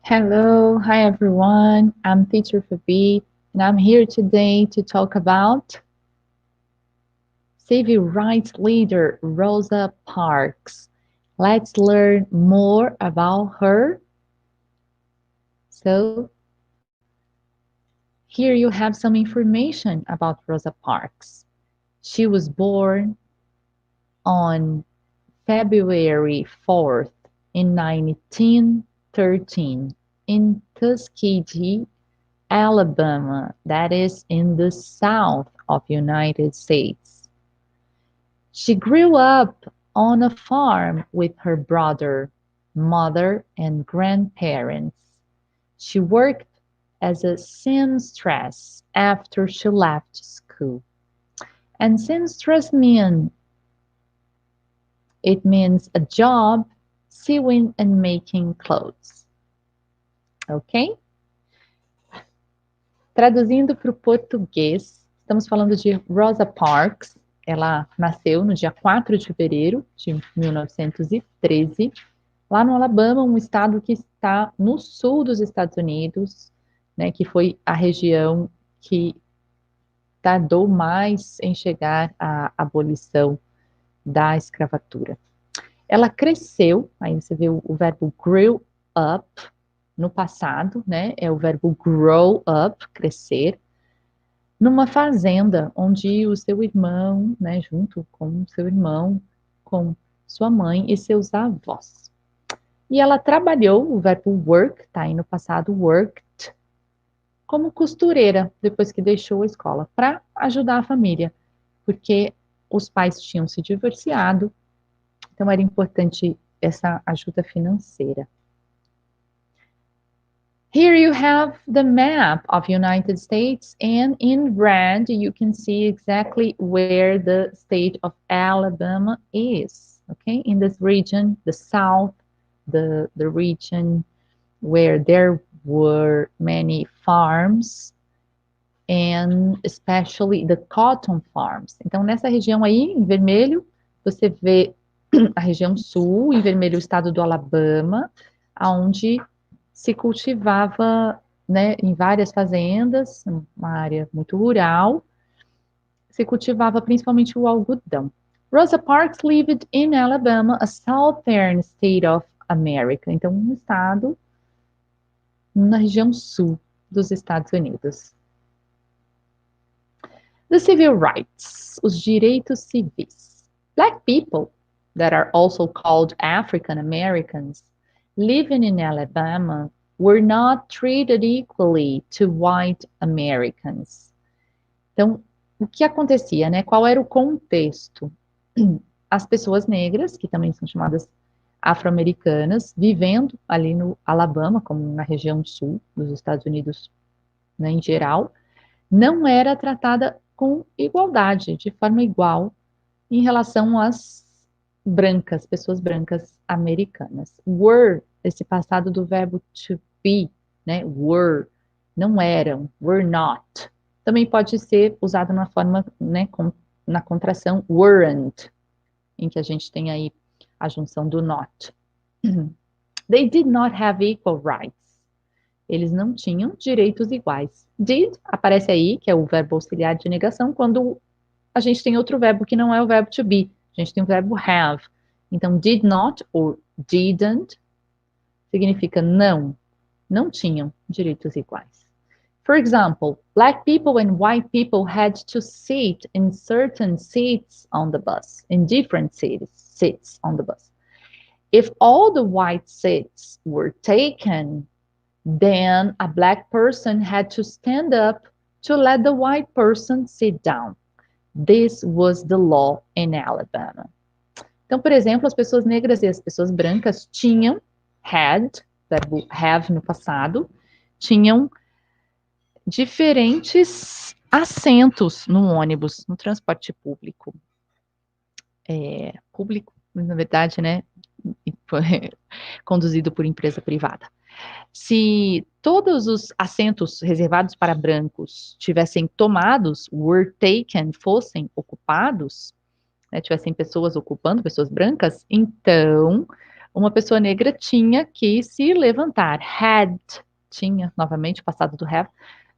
Hello, hi everyone. I'm Teacher Fabi, and I'm here today to talk about civil rights leader Rosa Parks. Let's learn more about her. So, here you have some information about Rosa Parks. She was born on February 4th in 1913 in Tuskegee, Alabama, that is in the south of United States. She grew up on a farm with her brother, mother, and grandparents. She worked as a seamstress after she left school. And seamstress means a job sewing and making clothes. Ok? Traduzindo para o português, estamos falando de Rosa Parks. Ela nasceu no dia 4 de fevereiro de 1913, lá no Alabama, um estado que está no sul dos Estados Unidos, né, que foi a região que tardou mais em chegar à abolição da escravatura. Ela cresceu, aí você vê o verbo grew up no passado, né? É o verbo grow up, crescer, numa fazenda onde o seu irmão, né, junto com o seu irmão, com sua mãe e seus avós. E ela trabalhou, o verbo work, tá aí no passado, worked, como costureira, depois que deixou a escola, para ajudar a família, porque os pais tinham se divorciado, então era importante essa ajuda financeira. Here you have the map of United States, and in red you can see exactly where the state of Alabama is. Okay, in this region, the south, the region where there were many farms, and especially the cotton farms. Então, nessa região aí, em vermelho, você vê a região sul, em vermelho o estado do Alabama, onde se cultivava, né, em várias fazendas, uma área muito rural, se cultivava principalmente o algodão. Rosa Parks lived in Alabama, a southern state of America. Então, um estado na região sul dos Estados Unidos. The civil rights, os direitos civis. Black people, that are also called African Americans, living in Alabama were not treated equally to white Americans. Então, o que acontecia, né? Qual era o contexto? As pessoas negras, que também são chamadas afro-americanas, vivendo ali no Alabama, como na região sul dos Estados Unidos, né, em geral, não era tratada com igualdade, de forma igual, em relação às brancas, pessoas brancas americanas. Were, esse passado do verbo to be, né? Were, não eram, were not. Também pode ser usado na forma, né, na contração weren't, em que a gente tem aí a junção do not. They did not have equal rights. Eles não tinham direitos iguais. Did aparece aí, que é o verbo auxiliar de negação, quando a gente tem outro verbo que não é o verbo to be. A gente tem o verbo have. Então, did not ou didn't significa não, não tinham direitos iguais. For example, black people and white people had to sit in certain seats on the bus, in different seats on the bus. If all the white seats were taken, then a black person had to stand up to let the white person sit down. This was the law in Alabama. Então, por exemplo, as pessoas negras e as pessoas brancas tinham, had, verbo have no passado, tinham diferentes assentos no ônibus, no transporte público. Público, na verdade, né? Conduzido por empresa privada. Se todos os assentos reservados para brancos tivessem tomados, were taken, fossem ocupados, né, tivessem pessoas ocupando, pessoas brancas, então uma pessoa negra tinha que se levantar. Tinha, novamente, o passado do have,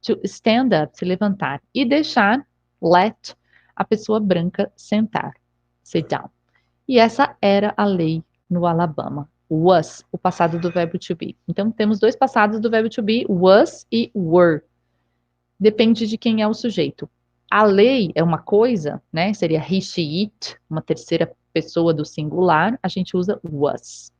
to stand up, se levantar. E deixar, let, a pessoa branca sentar, sit down. E essa era a lei no Alabama. Was, o passado do verbo to be. Então, temos dois passados do verbo to be, was e were. Depende de quem é o sujeito. A lei é uma coisa, né? Seria he, she, it, uma terceira pessoa do singular, a gente usa was.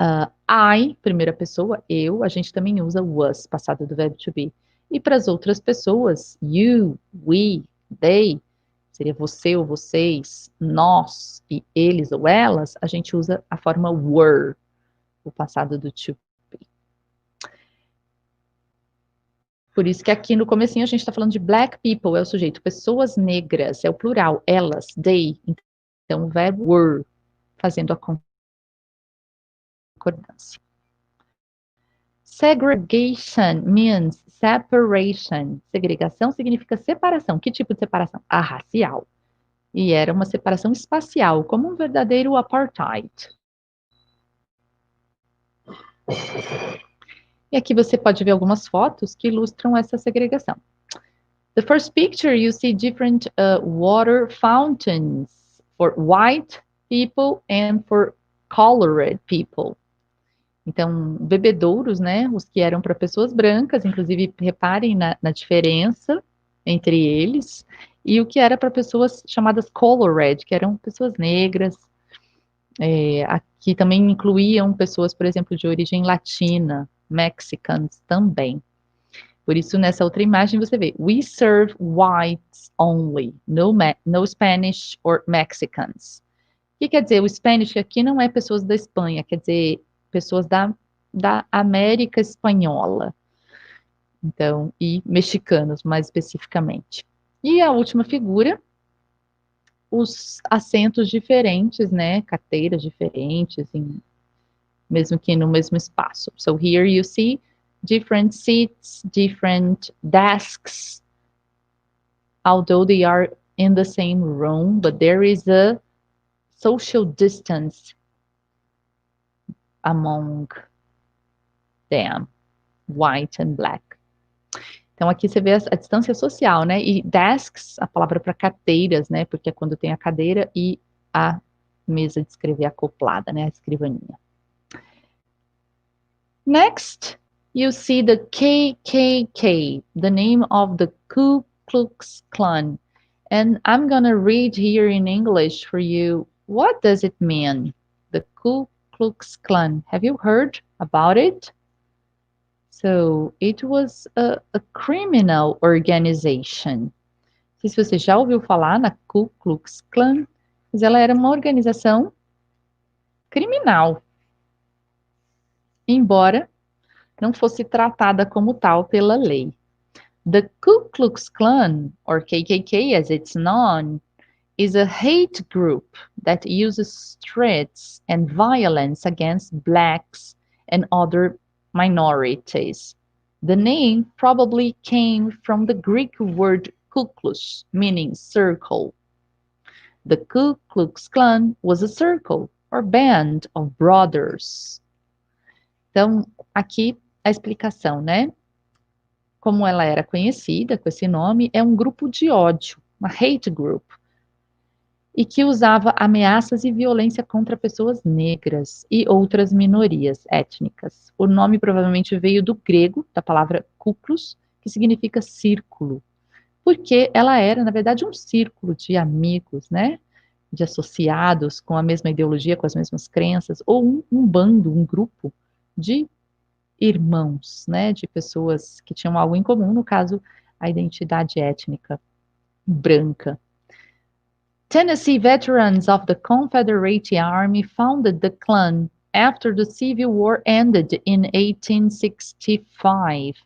I, primeira pessoa, eu, a gente também usa was, passado do verbo to be. E para as outras pessoas, you, we, they, seria você ou vocês, nós e eles ou elas, a gente usa a forma were, o passado do to be. Por isso que aqui no comecinho a gente está falando de black people, é o sujeito, pessoas negras, é o plural, elas, they. Então o verbo were, fazendo a concordância. Segregation means separation. Segregação significa separação. Que tipo de separação? A racial. E era uma separação espacial, como um verdadeiro apartheid. E aqui você pode ver algumas fotos que ilustram essa segregação. The first picture, you see different water fountains for white people and for colored people. Então, bebedouros, né? Os que eram para pessoas brancas, inclusive reparem na diferença entre eles, e o que era para pessoas chamadas colored, que eram pessoas negras. Aqui também incluíam pessoas, por exemplo, de origem latina, Mexicans também. Por isso, nessa outra imagem, você vê, we serve whites only, no Spanish or Mexicans. O que quer dizer? O Spanish aqui não é pessoas da Espanha, quer dizer pessoas da América Espanhola. Então, e mexicanos, mais especificamente. E a última figura, os assentos diferentes, né? Carteiras diferentes, mesmo que no mesmo espaço. So here you see different seats, different desks, although they are in the same room, but there is a social distance among them, white and black. Então aqui você vê a distância social, né? E desks, a palavra para carteiras, né? Porque é quando tem a cadeira e a mesa de escrever acoplada, né? A escrivaninha. Next, you see the KKK, the name of the Ku Klux Klan. And I'm going to read here in English for you. What does it mean? The Ku Klux Klan. Have you heard about it? So, it was a criminal organization. Não sei se você já ouviu falar na Ku Klux Klan, mas ela era uma organização criminal. Embora não fosse tratada como tal pela lei. The Ku Klux Klan, or KKK as it's known, is a hate group that uses threats and violence against blacks and other minorities. The name probably came from the Greek word kuklus, meaning circle. The Ku Klux Klan was a circle or band of brothers. Então, aqui a explicação, né? Como ela era conhecida com esse nome, é um grupo de ódio, uma hate group, e que usava ameaças e violência contra pessoas negras e outras minorias étnicas. O nome provavelmente veio do grego, da palavra kuklos, que significa círculo, porque ela era, na verdade, um círculo de amigos, né? De associados com a mesma ideologia, com as mesmas crenças, ou um bando, um grupo de irmãos, né? De pessoas que tinham algo em comum, no caso, a identidade étnica branca. Tennessee veterans of the Confederate Army founded the Klan after the Civil War ended in 1865.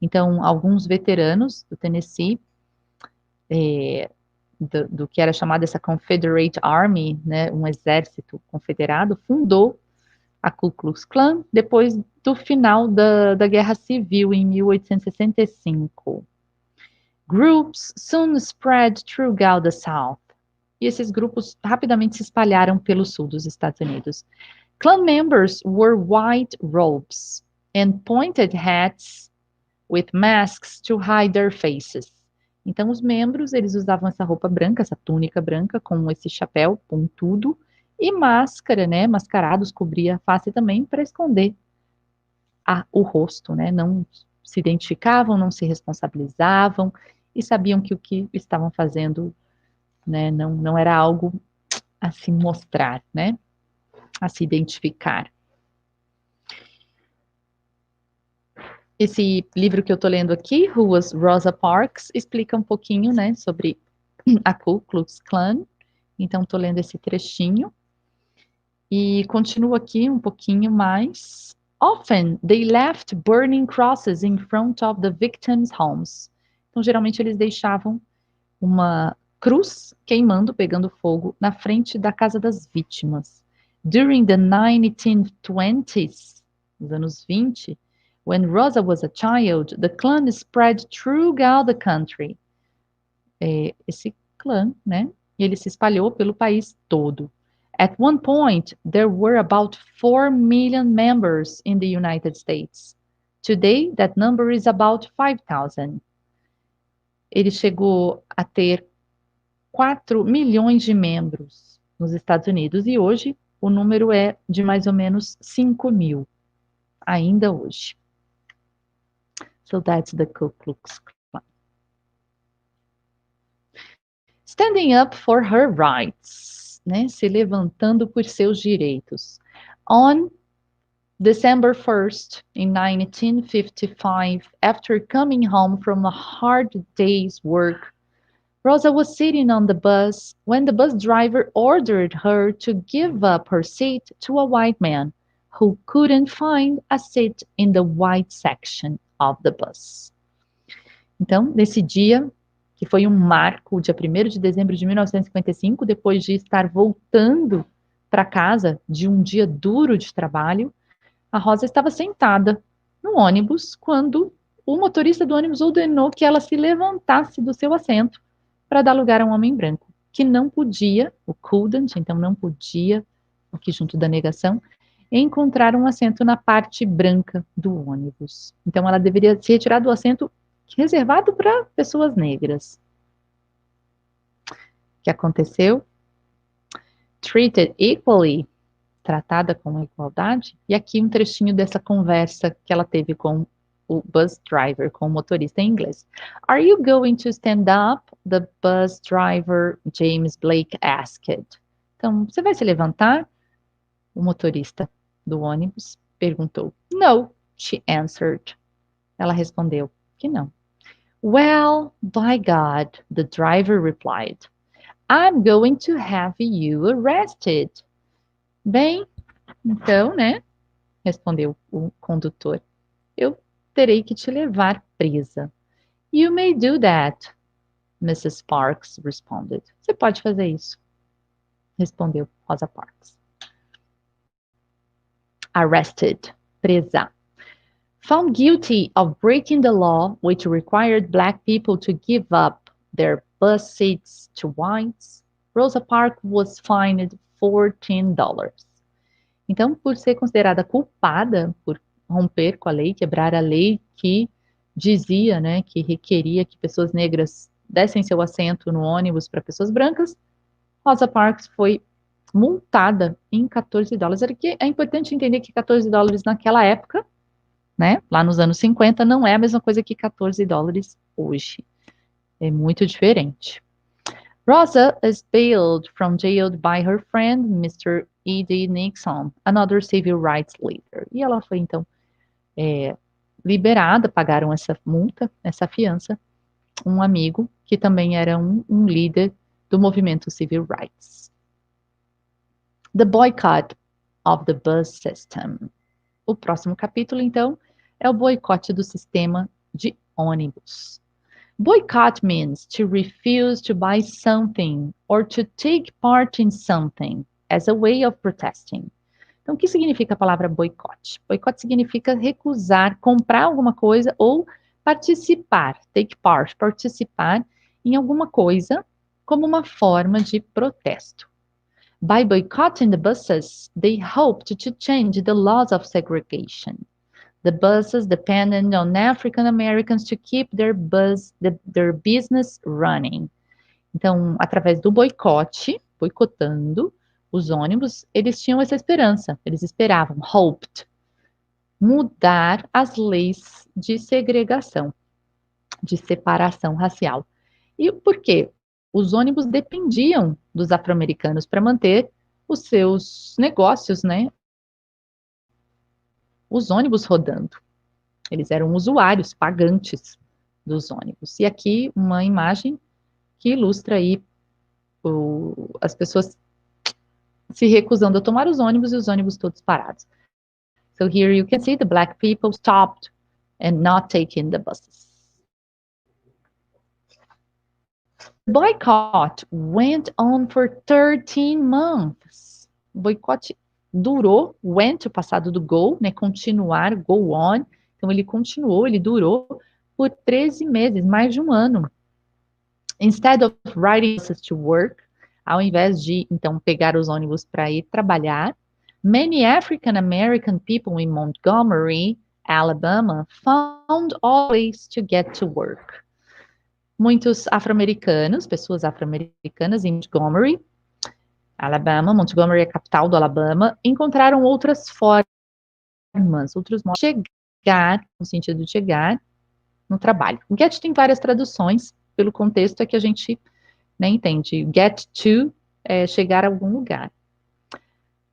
Então, alguns veteranos do Tennessee, do que era chamada essa Confederate Army, né, um exército confederado, fundou a Ku Klux Klan depois do final da Guerra Civil em 1865. Groups soon spread throughout the South. e esses grupos rapidamente se espalharam pelo sul dos Estados Unidos. Klan members wore white robes and pointed hats with masks to hide their faces. Então, os membros, eles usavam essa roupa branca, essa túnica branca, com esse chapéu pontudo, e máscara, né, mascarados, cobria a face também, para esconder o rosto, né, não se identificavam, não se responsabilizavam, e sabiam que o que estavam fazendo, né, não era algo a se mostrar, né, a se identificar. Esse livro que eu estou lendo aqui, Ruas Rosa Parks, explica um pouquinho, né, sobre a Ku Klux Klan. Então, estou lendo esse trechinho. E continuo aqui um pouquinho mais. Often, they left burning crosses in front of the victims' homes. Então, geralmente, eles deixavam uma cruz queimando, pegando fogo, na frente da casa das vítimas. During the 1920s, nos anos 20, when Rosa was a child, the Klan spread throughout the country. Esse clã, né? Ele se espalhou pelo país todo. At one point, there were about 4 million members in the United States. Today, that number is about 5,000. Ele chegou a ter 4 milhões de membros nos Estados Unidos e hoje o número é de mais ou menos 5 mil, ainda hoje. So that's the Ku Klux Klan. Standing up for her rights, né? Se levantando por seus direitos. On December 1st, in 1955, after coming home from a hard day's work, Rosa was sitting on the bus when the bus driver ordered her to give up her seat to a white man who couldn't find a seat in the white section of the bus. Então, nesse dia, que foi um marco, dia 1º de dezembro de 1955, depois de estar voltando para casa de um dia duro de trabalho, a Rosa estava sentada no ônibus quando o motorista do ônibus ordenou que ela se levantasse do seu assento para dar lugar a um homem branco, que não podia, o couldn't, então não podia, aqui junto da negação, encontrar um assento na parte branca do ônibus. Então ela deveria se retirar do assento reservado para pessoas negras. O que aconteceu? Treated equally, tratada com igualdade. E aqui um trechinho dessa conversa que ela teve com o bus driver, com o motorista em inglês. Are you going to stand up? The bus driver, James Blake, asked. Então, você vai se levantar? O motorista do ônibus perguntou. No, she answered. Ela respondeu que não. Well, by God, the driver replied. I'm going to have you arrested. Bem, então, né? Respondeu o condutor. Eu terei que te levar presa. You may do that, Mrs. Parks responded. Você pode fazer isso, respondeu Rosa Parks. Arrested, presa. Found guilty of breaking the law, which required black people to give up their bus seats to whites, Rosa Parks was fined $14. Então, por ser considerada culpada por romper com a lei, quebrar a lei que dizia, né, que requeria que pessoas negras dessem seu assento no ônibus para pessoas brancas, Rosa Parks foi multada em $14. É importante entender que $14 naquela época, né, lá nos anos 50, não é a mesma coisa que $14 hoje. É muito diferente. Rosa is bailed from jail by her friend, Mr. E.D. Nixon, another civil rights leader. E ela foi, então, liberada, pagaram essa multa, essa fiança, um amigo que também era um líder do movimento civil rights. The boycott of the bus system. O próximo capítulo, então, é o boicote do sistema de ônibus. Boycott means to refuse to buy something or to take part in something as a way of protesting. Então, o que significa a palavra boicote? Boicote significa recusar comprar alguma coisa ou participar, take part, participar em alguma coisa como uma forma de protesto. By boycotting the buses, they hoped to change the laws of segregation. The buses depended on African Americans to keep their business running. Então, através do boicote, boicotando os ônibus, eles tinham essa esperança, eles esperavam, hoped, mudar as leis de segregação, de separação racial. E por quê? Os ônibus dependiam dos afro-americanos para manter os seus negócios, né? Os ônibus rodando. Eles eram usuários, pagantes dos ônibus. E aqui uma imagem que ilustra aí as pessoas se recusando a tomar os ônibus e os ônibus todos parados. So here you can see the black people stopped and not taking the buses. The boycott went on for 13 months. O boicote durou, went, o passado do go, né, continuar, go on. Então ele continuou, ele durou por 13 meses, mais de um ano. Instead of riding buses to work, ao invés de, então, pegar os ônibus para ir trabalhar, many African American people in Montgomery, Alabama, found all ways to get to work. Muitos afro-americanos, pessoas afro-americanas em Montgomery, Alabama, Montgomery é a capital do Alabama, encontraram outras formas, outros modos de chegar, no sentido de chegar no trabalho. O get tem várias traduções, pelo contexto é que a gente, né, entende. Get to é chegar a algum lugar.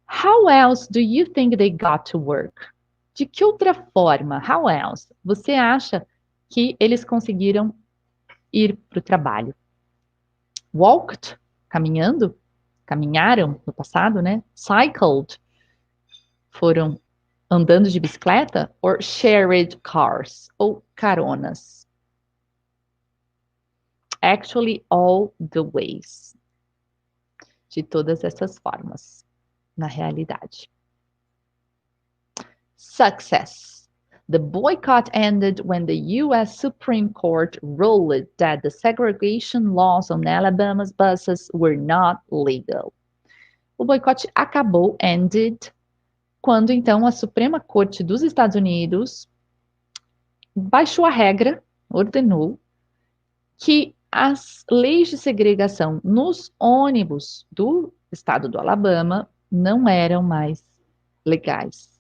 How else do you think they got to work? De que outra forma, how else, você acha que eles conseguiram ir para o trabalho? Walked, caminhando, caminharam no passado, né? Cycled, foram andando de bicicleta? Or shared cars, ou caronas? Actually, all the ways. De todas essas formas, na realidade. Success. The boycott ended when the U.S. Supreme Court ruled that the segregation laws on Alabama's buses were not legal. O boicote acabou, ended, quando então a Suprema Corte dos Estados Unidos baixou a regra, ordenou que as leis de segregação nos ônibus do estado do Alabama não eram mais legais.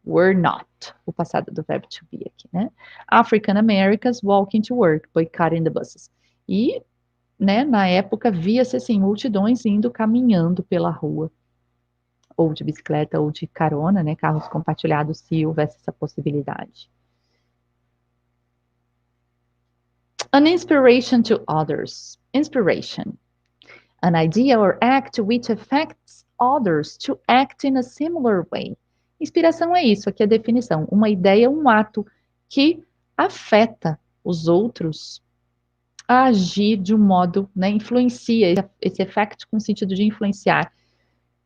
Were not, o passado do verbo to be aqui, né? African Americans walking to work, boycotting the buses. E, né, na época, via-se assim, multidões indo caminhando pela rua, ou de bicicleta, ou de carona, né, carros compartilhados, se houvesse essa possibilidade. An inspiration to others. Inspiration. An idea or act which affects others to act in a similar way. Inspiração é isso, aqui é a definição. Uma ideia, um ato que afeta os outros a agir de um modo, né, influencia, esse effect com o sentido de influenciar.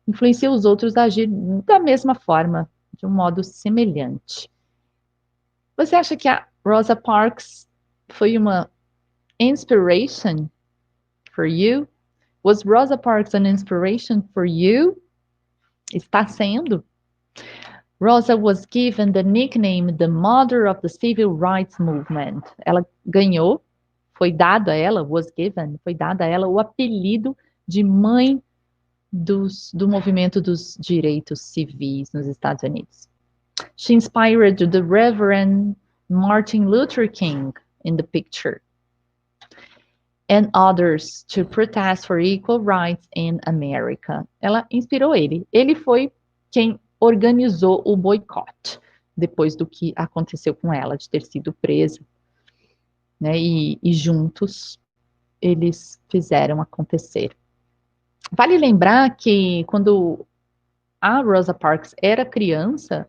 Influencia os outros a agir da mesma forma, de um modo semelhante. Você acha que a Rosa Parks foi uma inspiration for you? Was Rosa Parks an inspiration for you? Está sendo? Rosa was given the nickname the Mother of the Civil Rights Movement. Ela ganhou, foi dado a ela, was given, foi dado a ela o apelido de mãe do movimento dos direitos civis nos Estados Unidos. She inspired the Reverend Martin Luther King in the picture, and others to protest for equal rights in America. Ela inspirou ele. Ele foi quem organizou o boicote, depois do que aconteceu com ela, de ter sido presa, né? E juntos eles fizeram acontecer. Vale lembrar que quando a Rosa Parks era criança,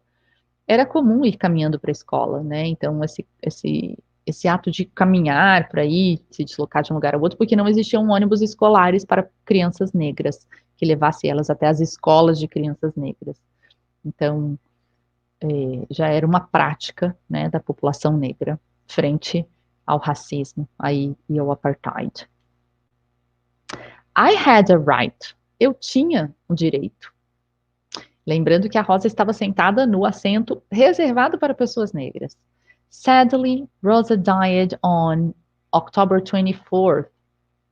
era comum ir caminhando para a escola, né? Então, esse ato de caminhar para ir, se deslocar de um lugar ao outro, porque não existiam ônibus escolares para crianças negras, que levasse elas até as escolas de crianças negras. Então, já era uma prática, né, da população negra frente ao racismo aí, e ao apartheid. I had a right. Eu tinha um direito. Lembrando que a Rosa estava sentada no assento reservado para pessoas negras. Sadly, Rosa died on October 24th,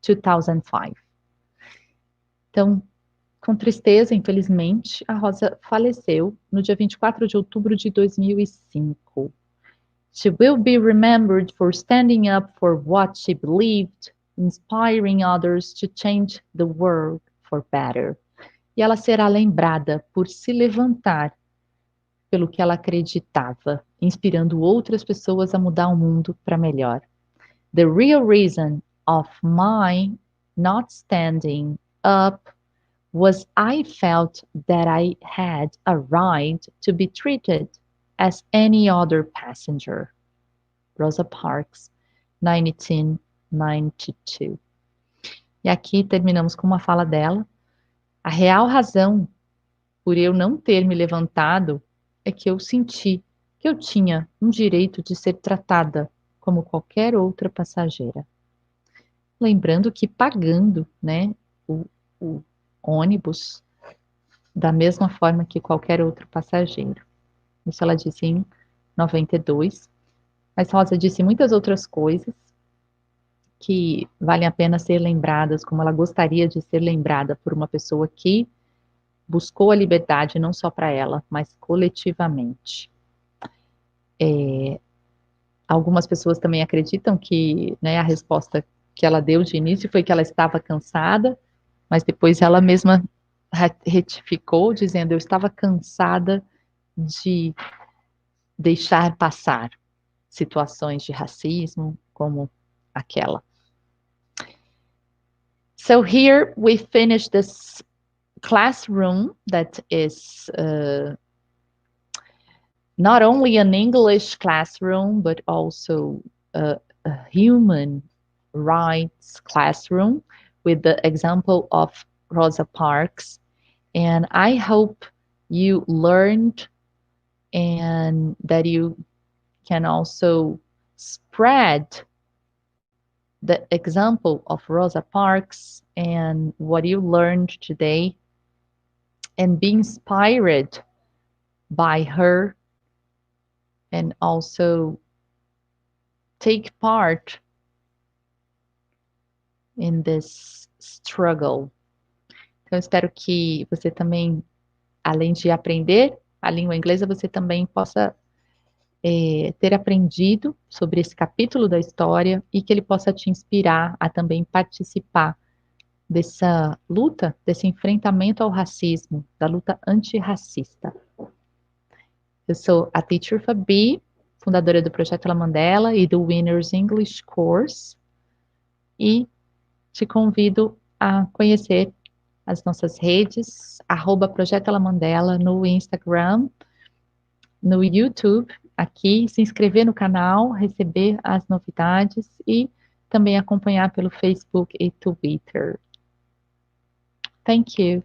2005. Então, com tristeza, infelizmente, a Rosa faleceu no dia 24 de outubro de 2005. She will be remembered for standing up for what she believed, inspiring others to change the world for better. E ela será lembrada por se levantar pelo que ela acreditava, inspirando outras pessoas a mudar o mundo para melhor. The real reason of my not standing up was I felt that I had a right to be treated as any other passenger. Rosa Parks, 1992. E aqui terminamos com uma fala dela. A real razão por eu não ter me levantado é que eu senti que eu tinha um direito de ser tratada como qualquer outra passageira. Lembrando que pagando, né, o ônibus da mesma forma que qualquer outro passageiro. Isso ela disse em 92. Mas Rosa disse muitas outras coisas que valem a pena ser lembradas, como ela gostaria de ser lembrada por uma pessoa que buscou a liberdade não só para ela, mas coletivamente. Algumas pessoas também acreditam que, né, a resposta que ela deu de início foi que ela estava cansada, mas depois ela mesma retificou, dizendo: eu estava cansada de deixar passar situações de racismo como aquela. So here we finish this classroom that is not only an English classroom, but also a human rights classroom with the example of Rosa Parks. And I hope you learned and that you can also spread the example of Rosa Parks and what you learned today and be inspired by her and also take part in this struggle. Então, eu espero que você também, além de aprender a língua inglesa, você também possa ter aprendido sobre esse capítulo da história e que ele possa te inspirar a também participar dessa luta, desse enfrentamento ao racismo, da luta antirracista. Eu sou a Teacher Fabi, fundadora do Projeto La Mandela e do Winners English Course, e te convido a conhecer as nossas redes, @Projeto La Mandela no Instagram, no YouTube, aqui, se inscrever no canal, receber as novidades e também acompanhar pelo Facebook e Twitter. Thank you.